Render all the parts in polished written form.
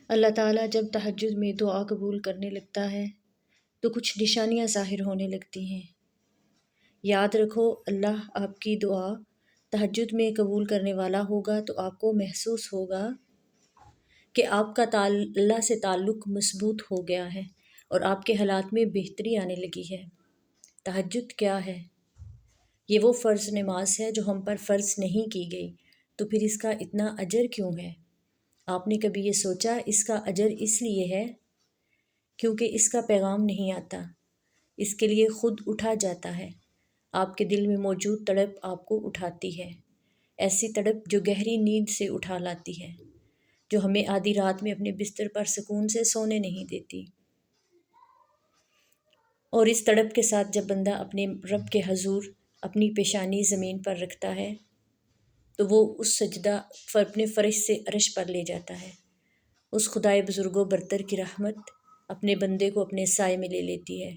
اللہ تعالیٰ جب تہجد میں دعا قبول کرنے لگتا ہے تو کچھ نشانیاں ظاہر ہونے لگتی ہیں۔ یاد رکھو، اللہ آپ کی دعا تہجد میں قبول کرنے والا ہوگا تو آپ کو محسوس ہوگا کہ آپ کا اللہ سے تعلق مضبوط ہو گیا ہے اور آپ کے حالات میں بہتری آنے لگی ہے۔ تہجد کیا ہے؟ یہ وہ فرض نماز ہے جو ہم پر فرض نہیں کی گئی، تو پھر اس کا اتنا اجر کیوں ہے؟ آپ نے کبھی یہ سوچا اس کا اجر اس لیے ہے کیونکہ اس کا پیغام نہیں آتا، اس کے لیے خود اٹھا جاتا ہے۔ آپ کے دل میں موجود تڑپ آپ کو اٹھاتی ہے، ایسی تڑپ جو گہری نیند سے اٹھا لاتی ہے، جو ہمیں آدھی رات میں اپنے بستر پر سکون سے سونے نہیں دیتی۔ اور اس تڑپ کے ساتھ جب بندہ اپنے رب کے حضور اپنی پیشانی زمین پر رکھتا ہے تو وہ اس سجدہ اپنے فرش سے عرش پر لے جاتا ہے۔ اس خدائے بزرگ و برتر کی رحمت اپنے بندے کو اپنے سائے میں لے لیتی ہے۔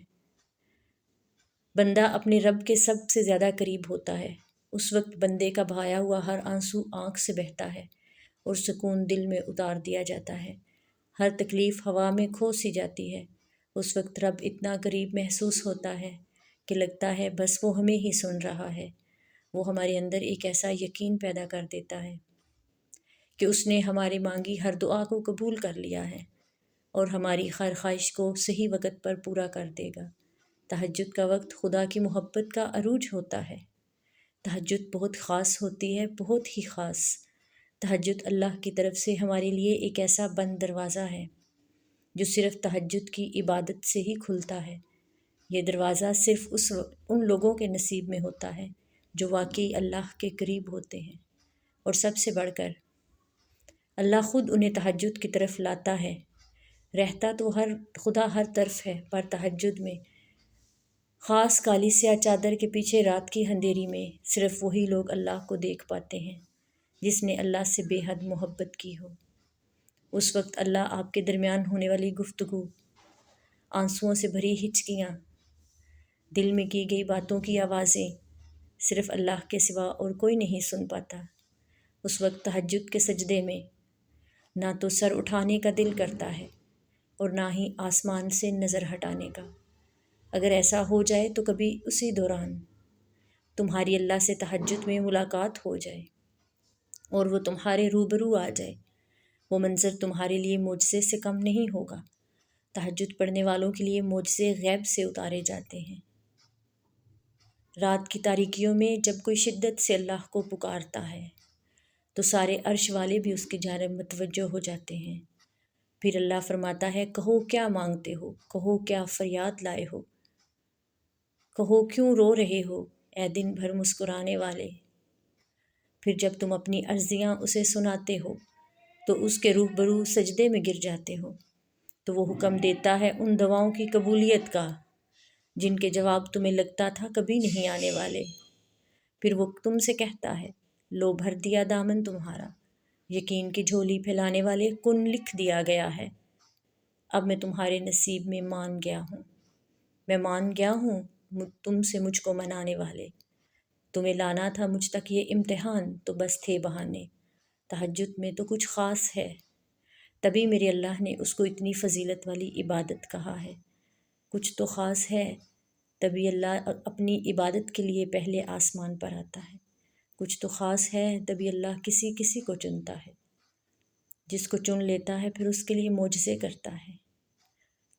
بندہ اپنے رب کے سب سے زیادہ قریب ہوتا ہے۔ اس وقت بندے کا بہایا ہوا ہر آنسو آنکھ سے بہتا ہے اور سکون دل میں اتار دیا جاتا ہے، ہر تکلیف ہوا میں کھو سی جاتی ہے۔ اس وقت رب اتنا قریب محسوس ہوتا ہے کہ لگتا ہے بس وہ ہمیں ہی سن رہا ہے۔ وہ ہمارے اندر ایک ایسا یقین پیدا کر دیتا ہے کہ اس نے ہماری مانگی ہر دعا کو قبول کر لیا ہے اور ہماری ہر خواہش کو صحیح وقت پر پورا کر دے گا۔ تہجد کا وقت خدا کی محبت کا عروج ہوتا ہے۔ تہجد بہت خاص ہوتی ہے، بہت ہی خاص۔ تہجد اللہ کی طرف سے ہمارے لیے ایک ایسا بند دروازہ ہے جو صرف تہجد کی عبادت سے ہی کھلتا ہے۔ یہ دروازہ صرف ان لوگوں کے نصیب میں ہوتا ہے جو واقعی اللہ کے قریب ہوتے ہیں، اور سب سے بڑھ کر اللہ خود انہیں تہجد کی طرف لاتا ہے۔ رہتا تو خدا ہر طرف ہے، پر تہجد میں خاص کالی سیاہ چادر کے پیچھے رات کی اندھیری میں صرف وہی لوگ اللہ کو دیکھ پاتے ہیں جس نے اللہ سے بے حد محبت کی ہو۔ اس وقت اللہ آپ کے درمیان ہونے والی گفتگو، آنسوؤں سے بھری ہچکیاں، دل میں کی گئی باتوں کی آوازیں صرف اللہ کے سوا اور کوئی نہیں سن پاتا۔ اس وقت تہجد کے سجدے میں نہ تو سر اٹھانے کا دل کرتا ہے اور نہ ہی آسمان سے نظر ہٹانے کا۔ اگر ایسا ہو جائے تو کبھی اسی دوران تمہاری اللہ سے تہجد میں ملاقات ہو جائے اور وہ تمہارے روبرو آ جائے، وہ منظر تمہارے لیے معجزے سے کم نہیں ہوگا۔ تہجد پڑھنے والوں کے لیے معجزے غیب سے اتارے جاتے ہیں۔ رات کی تاریکیوں میں جب کوئی شدت سے اللہ کو پکارتا ہے تو سارے عرش والے بھی اس کی جانب متوجہ ہو جاتے ہیں۔ پھر اللہ فرماتا ہے، کہو کیا مانگتے ہو، کہو کیا فریاد لائے ہو، کہو کیوں رو رہے ہو اے دن بھر مسکرانے والے۔ پھر جب تم اپنی عرضیاں اسے سناتے ہو تو اس کے روبرو سجدے میں گر جاتے ہو، تو وہ حکم دیتا ہے ان دعاؤں کی قبولیت کا جن کے جواب تمہیں لگتا تھا کبھی نہیں آنے والے۔ پھر وہ تم سے کہتا ہے، لو بھر دیا دامن تمہارا، یقین کی جھولی پھیلانے والے کن لکھ دیا گیا ہے۔ اب میں تمہارے نصیب میں مان گیا ہوں، میں مان گیا ہوں تم سے مجھ کو منانے والے۔ تمہیں لانا تھا مجھ تک یہ امتحان تو بس تھے بہانے۔ تہجد میں تو کچھ خاص ہے، تبھی میرے اللہ نے اس کو اتنی فضیلت والی عبادت کہا ہے۔ کچھ تو خاص ہے، تبھی اللہ اپنی عبادت کے لیے پہلے آسمان پر آتا ہے۔ کچھ تو خاص ہے، تبھی اللہ کسی کسی کو چنتا ہے، جس کو چن لیتا ہے پھر اس کے لیے معجزے کرتا ہے۔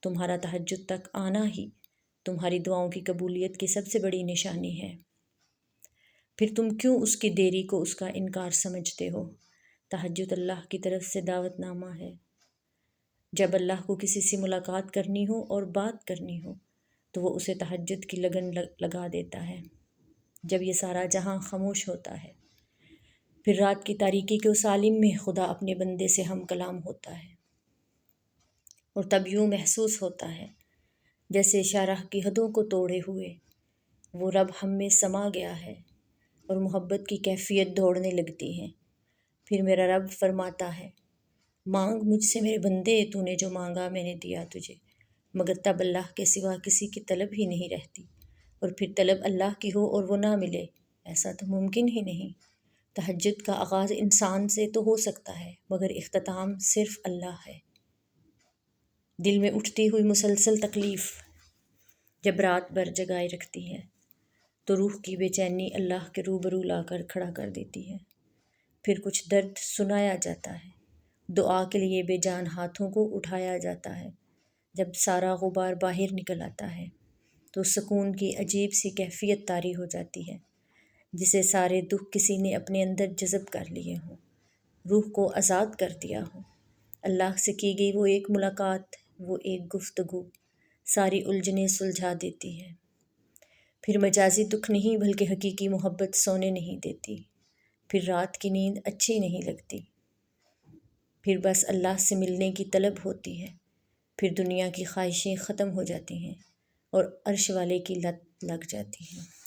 تمہارا تہجد تک آنا ہی تمہاری دعاؤں کی قبولیت کی سب سے بڑی نشانی ہے۔ پھر تم کیوں اس کی دیری کو اس کا انکار سمجھتے ہو؟ تہجد اللہ کی طرف سے دعوت نامہ ہے۔ جب اللہ کو کسی سے ملاقات کرنی ہو اور بات کرنی ہو تو وہ اسے تہجد کی لگن لگا دیتا ہے۔ جب یہ سارا جہاں خاموش ہوتا ہے پھر رات کی تاریکی کے اس عالم میں خدا اپنے بندے سے ہم کلام ہوتا ہے، اور تب یوں محسوس ہوتا ہے جیسے شاہراہ کی حدوں کو توڑے ہوئے وہ رب ہم میں سما گیا ہے اور محبت کی کیفیت دوڑنے لگتی ہے۔ پھر میرا رب فرماتا ہے، مانگ مجھ سے میرے بندے، تو نے جو مانگا میں نے دیا تجھے۔ مگر تب اللہ کے سوا کسی کی طلب ہی نہیں رہتی، اور پھر طلب اللہ کی ہو اور وہ نہ ملے، ایسا تو ممکن ہی نہیں۔ تہجد کا آغاز انسان سے تو ہو سکتا ہے مگر اختتام صرف اللہ ہے۔ دل میں اٹھتی ہوئی مسلسل تکلیف جب رات بھر جگائے رکھتی ہے تو روح کی بے چینی اللہ کے روبرو لا کر کھڑا کر دیتی ہے۔ پھر کچھ درد سنایا جاتا ہے، دعا کے لیے بے جان ہاتھوں کو اٹھایا جاتا ہے۔ جب سارا غبار باہر نکل آتا ہے تو سکون کی عجیب سی کیفیت طاری ہو جاتی ہے، جسے سارے دکھ کسی نے اپنے اندر جذب کر لیے ہوں، روح کو آزاد کر دیا ہو۔ اللہ سے کی گئی وہ ایک ملاقات، وہ ایک گفتگو ساری الجھنیں سلجھا دیتی ہے۔ پھر مجازی دکھ نہیں بلکہ حقیقی محبت سونے نہیں دیتی، پھر رات کی نیند اچھی نہیں لگتی، پھر بس اللہ سے ملنے کی طلب ہوتی ہے، پھر دنیا کی خواہشیں ختم ہو جاتی ہیں اور عرش والے کی لت لگ جاتی ہیں۔